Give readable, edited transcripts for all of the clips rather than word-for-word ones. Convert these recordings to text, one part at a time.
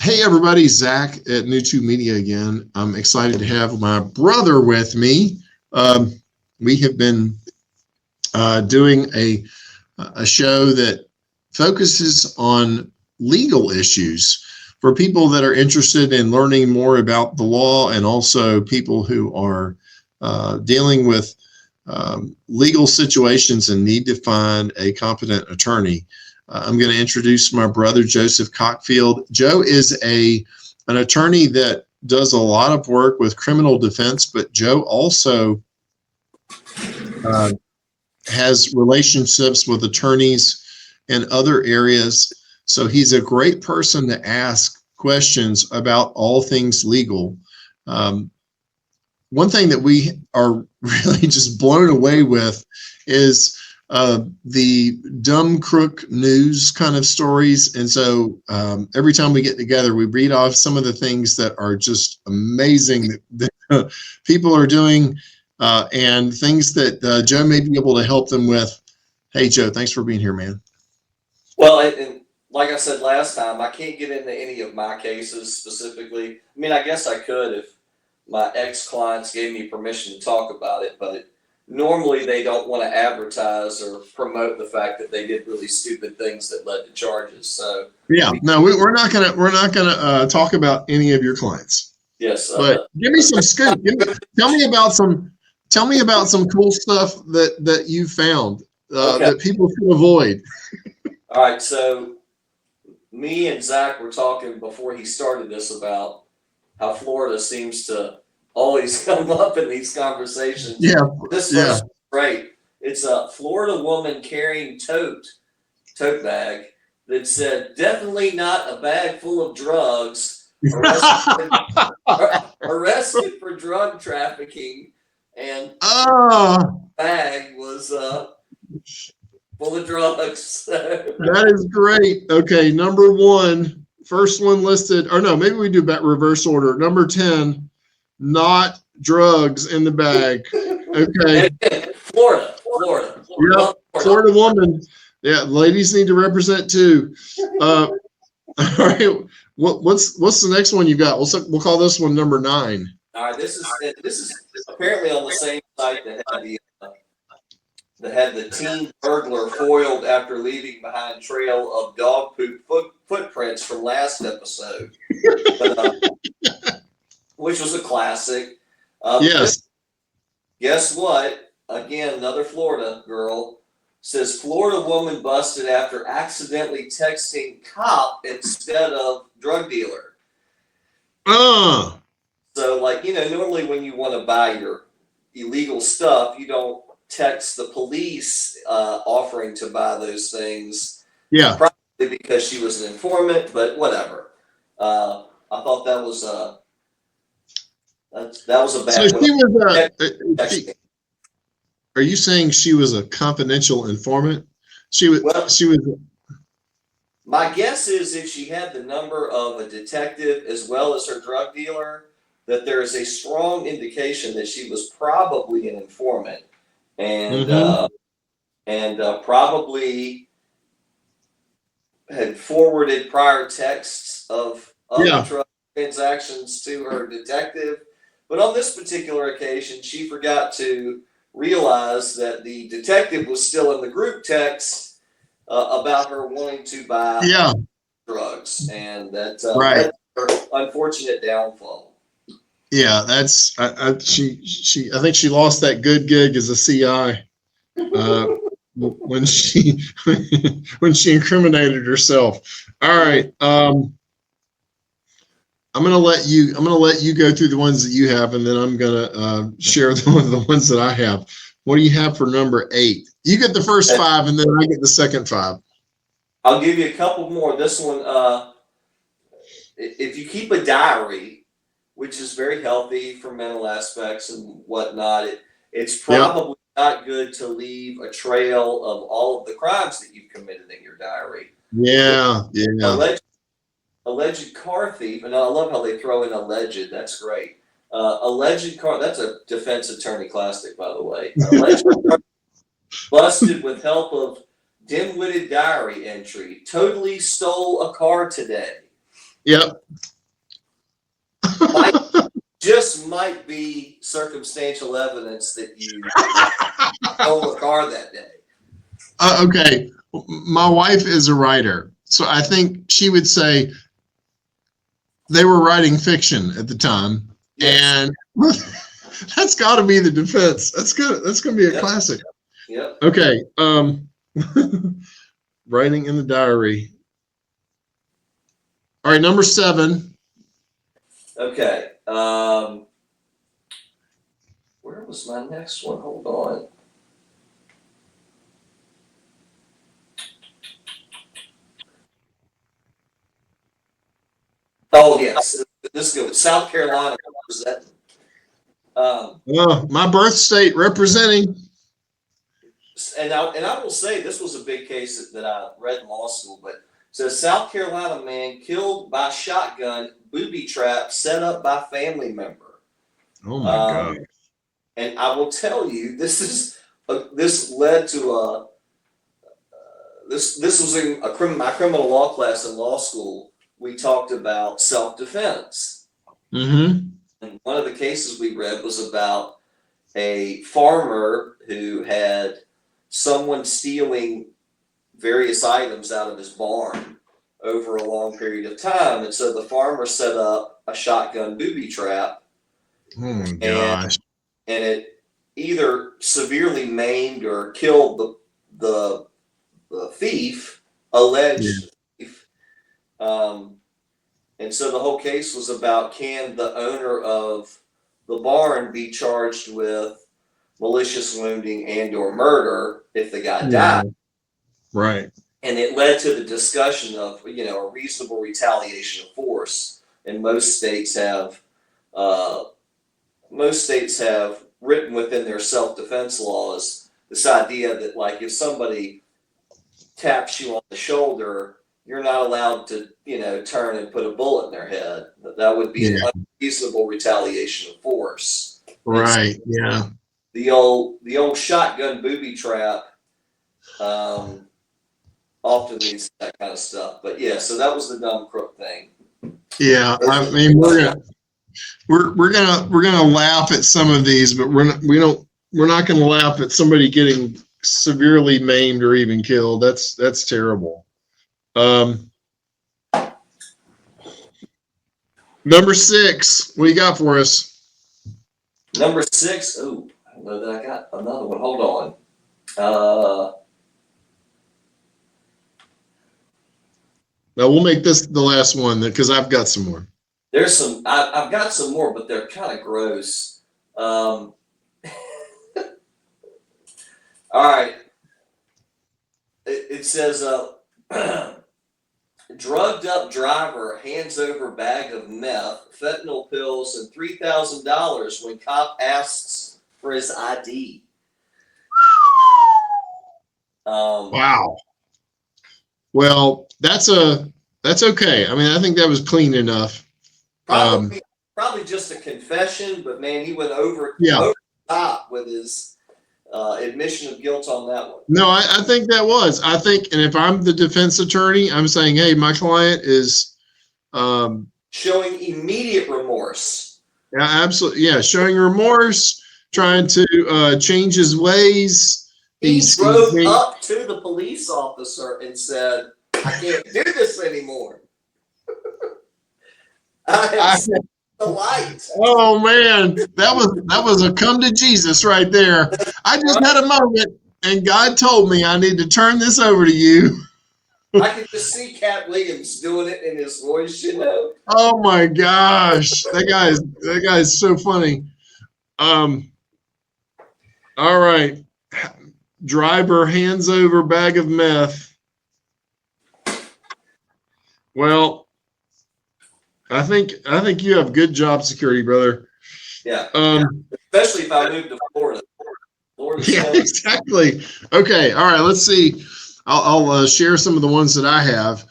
Hey everybody, Zach at NewtoMedia again. I'm excited to have my brother with me. We have been doing a show that focuses on legal issues for people that are interested in learning more about the law, and also people who are dealing with legal situations and need to find a competent attorney. I'm going to introduce my brother, Joseph Cockfield. Joe is an attorney that does a lot of work with criminal defense, but Joe also has relationships with attorneys in other areas. So he's a great person to ask questions about all things legal. One thing that we are really just blown away with is the dumb crook news kind of stories. And so every time we get together, we read off some of the things that are just amazing that people are doing and things that Joe may be able to help them with. Hey, Joe, thanks for being here, man. Well, and like I said last time, I can't get into any of my cases specifically. I mean, I guess I could if my ex-clients gave me permission to talk about it, but normally they don't want to advertise or promote the fact that they did really stupid things that led to charges. So yeah, no, we're not gonna talk about any of your clients. Yes, but give me some scoop. Tell me about some cool stuff that you found that people should avoid. All right, so me and Zach were talking before he started this about how Florida seems to always come up in these conversations. Yeah. This was great. It's a Florida woman carrying tote bag that said, "Definitely not a bag full of drugs. Arrested for drug trafficking." And bag was full of drugs. That is great. Okay, number one, first one listed, or no, maybe we do reverse order. Number 10. Not drugs in the bag. Okay. Florida. Yep. Florida woman. Yeah, ladies need to represent too. All right. What's the next one you got? We'll call this one number 9. All right. This is apparently on the same site that had the teen burglar foiled after leaving behind trail of dog poop footprints from last episode. Which was a classic. Yes. Guess what? Again, another Florida girl says Florida woman busted after accidentally texting cop instead of drug dealer. So, like, normally when you want to buy your illegal stuff, you don't text the police offering to buy those things. Yeah. Probably because she was an informant, but whatever. I thought that was a bad. So are you saying she was a confidential informant? She was. My guess is if she had the number of a detective as well as her drug dealer, that there is a strong indication that she was probably an informant, and probably had forwarded prior texts of drug transactions to her detective. But on this particular occasion, she forgot to realize that the detective was still in the group text about her wanting to buy drugs, and that's her unfortunate downfall. Yeah, that's she. I think she lost that good gig as a CI when she incriminated herself. All right. I'm gonna let you go through the ones that you have, and then I'm gonna share the ones that I have. What do you have for number 8? You get the first 5, and then I get the second 5. I'll give you a couple more. This one, if you keep a diary, which is very healthy for mental aspects and whatnot, it's probably not good to leave a trail of all of the crimes that you've committed in your diary. Yeah. Alleged car thief, and I love how they throw in alleged. That's great. Alleged car. That's a defense attorney classic, by the way. Alleged car busted with help of dim-witted diary entry. Totally stole a car today. Yep. Might be circumstantial evidence that you stole a car that day. Okay. My wife is a writer, so I think she would say they were writing fiction at the time. Yes. And that's got to be the defense. That's good. That's going to be a classic. Yep. Okay. Writing in the diary. All right, number 7. Okay. Where was my next one? Hold on. Oh, yes. This is good. South Carolina representing. My birth state representing. And I will say this was a big case that I read in law school, but it says South Carolina man killed by shotgun, booby trap set up by family member. Oh my God. And I will tell you, this led to this was in my criminal law class in law school. We talked about self-defense. Mm-hmm. And one of the cases we read was about a farmer who had someone stealing various items out of his barn over a long period of time. And so the farmer set up a shotgun booby trap. Oh my gosh. And it either severely maimed or killed the thief, alleged thief. And so the whole case was about, can the owner of the barn be charged with malicious wounding and or murder if the guy died? Right. And it led to the discussion of, a reasonable retaliation of force. And most states have written within their self-defense laws this idea that, like, if somebody taps you on the shoulder, you're not allowed to, turn and put a bullet in their head. That would be an unreasonable retaliation of force. Right. So yeah. The old shotgun booby trap often leads to that kind of stuff. But yeah, so that was the dumb crook thing. Yeah, I mean we're gonna laugh at some of these, but we're not gonna laugh at somebody getting severely maimed or even killed. That's terrible. Number 6, what do you got for us? Number 6. Oh, I don't know that I got another one. Hold on. Now we'll make this the last one because I've got some more. There's some. I've got some more, but they're kind of gross. All right. It says, drugged up driver hands over bag of meth, fentanyl pills, and $3,000 when cop asks for his ID. Wow. Well, that's okay. I mean, I think that was clean enough. Probably just a confession, but man, he went over the top with his admission of guilt on that one. No, I think that was. I think, and if I'm the defense attorney, I'm saying, hey, my client is showing immediate remorse. Yeah, absolutely. Yeah, showing remorse, trying to change his ways. He drove up to the police officer and said, I can't do this anymore. I have the light. Oh man, that was a come to Jesus right there. I just had a moment and God told me I need to turn this over to you. I could just see Cat Williams doing it in his voice, Oh my gosh. That guy's so funny. All right. Driver hands over bag of meth. Well, I think you have good job security, brother. Yeah. Especially if I move to Florida. Yeah, exactly. Okay. All right. Let's see. I'll share some of the ones that I have.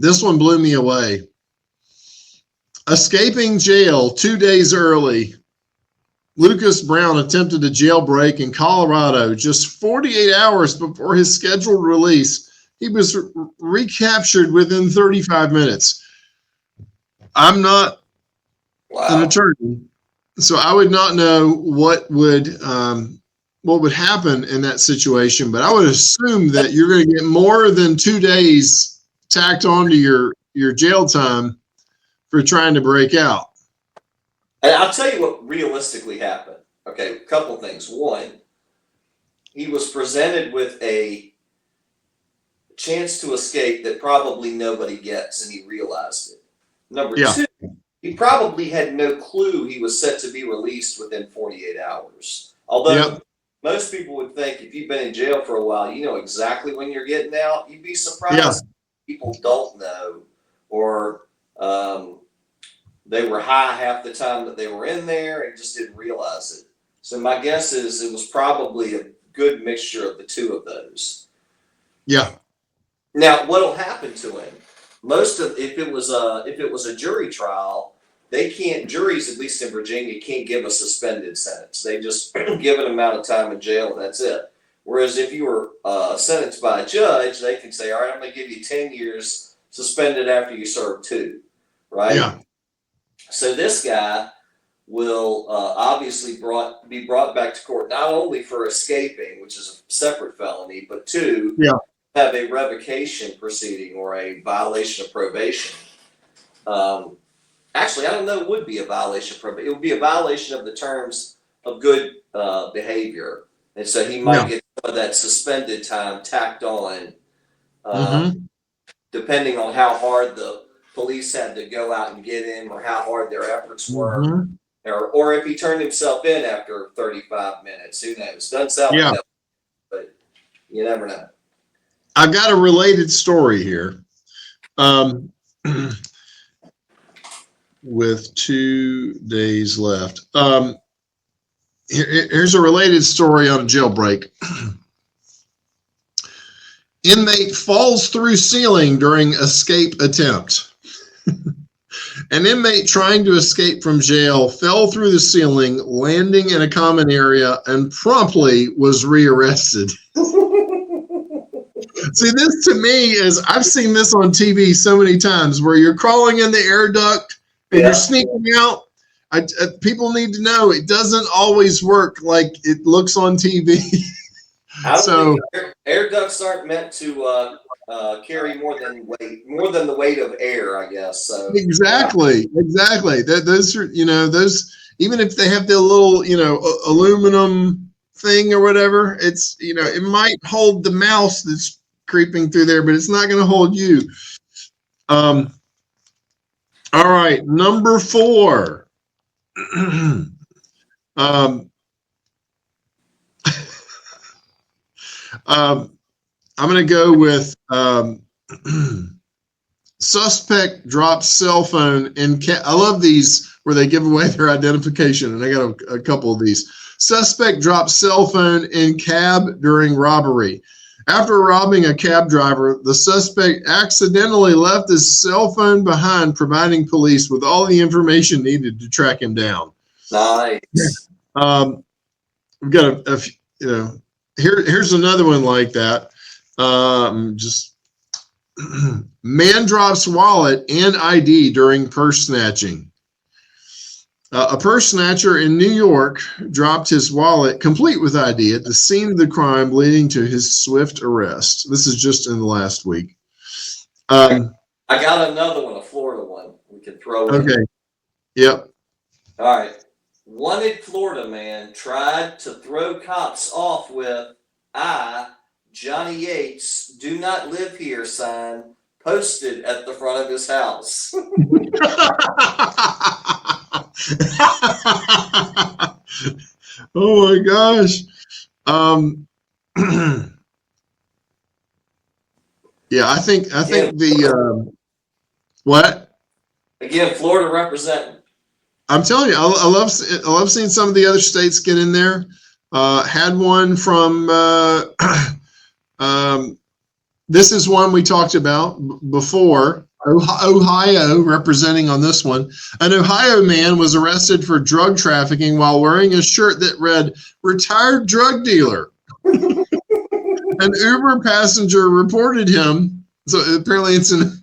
This one blew me away. Escaping jail 2 days early. Lucas Brown attempted a jailbreak in Colorado just 48 hours before his scheduled release, He was recaptured within 35 minutes. I'm not an attorney, so I would not know what would happen in that situation. But I would assume that you're going to get more than 2 days tacked onto your jail time for trying to break out. And I'll tell you what realistically happened. Okay, a couple things. One, he was presented with a chance to escape that probably nobody gets, and he realized it. Number two, he probably had no clue he was set to be released within 48 hours. Although most people would think if you've been in jail for a while, you know exactly when you're getting out. You'd be surprised people don't know, or they were high half the time that they were in there and just didn't realize it. So my guess is it was probably a good mixture of the two of those. Yeah. Now, what'll happen to him? If it was a jury trial, juries, at least in Virginia, can't give a suspended sentence. They just give an amount of time in jail and that's it. Whereas if you were sentenced by a judge, they can say, all right, I'm going to give you 10 years suspended after you serve 2, right? Yeah. So this guy will obviously be brought back to court, not only for escaping, which is a separate felony, but 2, have a revocation proceeding or a violation of probation. Actually, I don't know, it would be a violation of probation. It would be a violation of the terms of good behavior. And so he might get some of that suspended time tacked on, depending on how hard the police had to go out and get him or how hard their efforts were. Or if he turned himself in after 35 minutes, who knows? Doesn't sound like that, but you never know. I've got a related story here. With 2 days left. Here's a related story on a jailbreak. Inmate falls through ceiling during escape attempt. An inmate trying to escape from jail fell through the ceiling, landing in a common area, and promptly was rearrested. See, this to me is, I've seen this on TV so many times where you're crawling in the air duct and you're sneaking out. People need to know it doesn't always work like it looks on TV. So air ducts aren't meant to carry more than the weight of air, I guess. So exactly. Those are, those, even if they have the little, aluminum thing or whatever, it's, it might hold the mouse that's creeping through there, but it's not going to hold you. All right, number 4. I'm going to go with suspect drops cell phone in I love these where they give away their identification, and I got a couple of these. Suspect drops cell phone in cab during robbery. After robbing a cab driver, the suspect accidentally left his cell phone behind, providing police with all the information needed to track him down. Nice. We've got here's another one like that. Man drops wallet and ID during purse snatching. A purse snatcher in New York dropped his wallet, complete with ID, at the scene of the crime, leading to his swift arrest. This is just in the last week. I got another one, a Florida one we could throw in. Okay. Yep. All right. Wanted Florida man tried to throw cops off with Johnny Yates, do not live here sign posted at the front of his house. Oh my gosh. Yeah, I think the what? Again, Florida representing. I'm telling you, I love seeing some of the other states get in there. Had one from this is one we talked about before. Ohio representing on this one. An Ohio man was arrested for drug trafficking while wearing a shirt that read "Retired Drug Dealer." An Uber passenger reported him. So apparently it's an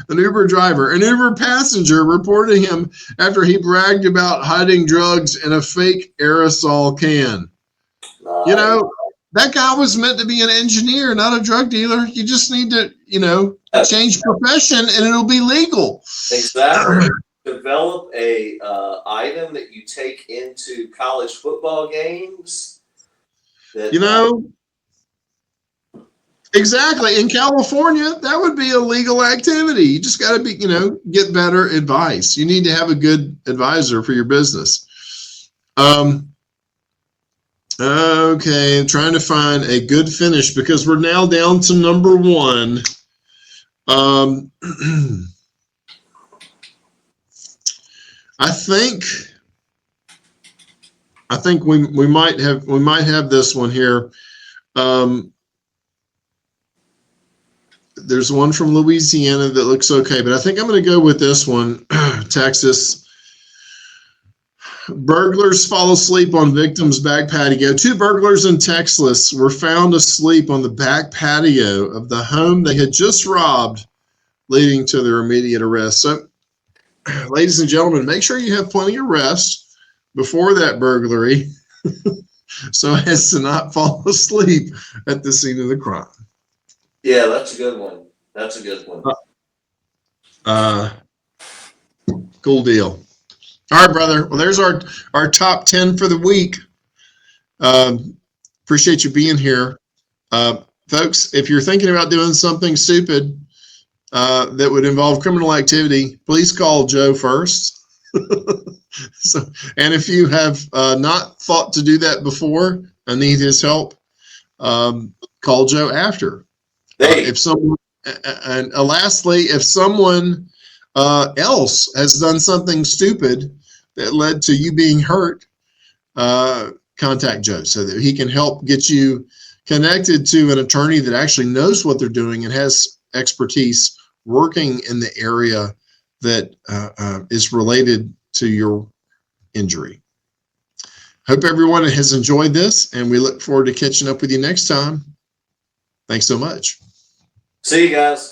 Uber driver. An Uber passenger reported him after he bragged about hiding drugs in a fake aerosol can. You know, that guy was meant to be an engineer, not a drug dealer. You just need to, change profession and it'll be legal. Exactly. Develop a item that you take into college football games. That, exactly. In California, that would be a legal activity. You just got to be, get better advice. You need to have a good advisor for your business. Okay, I'm trying to find a good finish because we're now down to number 1. I think we might have this one here. There's one from Louisiana that looks okay, but I think I'm going to go with this one. Texas. Burglars fall asleep on victim's back patio. 2 burglars in Texas were found asleep on the back patio of the home they had just robbed, leading to their immediate arrest. So, ladies and gentlemen, make sure you have plenty of rest before that burglary so as to not fall asleep at the scene of the crime. Yeah, that's a good one. That's a good one. Cool deal. All right, brother. Well, there's our top 10 for the week. Appreciate you being here. Folks, if you're thinking about doing something stupid that would involve criminal activity, please call Joe first. And if you have not thought to do that before and need his help, call Joe after. Lastly, if someone else has done something stupid that led to you being hurt, contact Joe so that he can help get you connected to an attorney that actually knows what they're doing and has expertise working in the area that is related to your injury. Hope everyone has enjoyed this, and we look forward to catching up with you next time. Thanks so much. See you guys.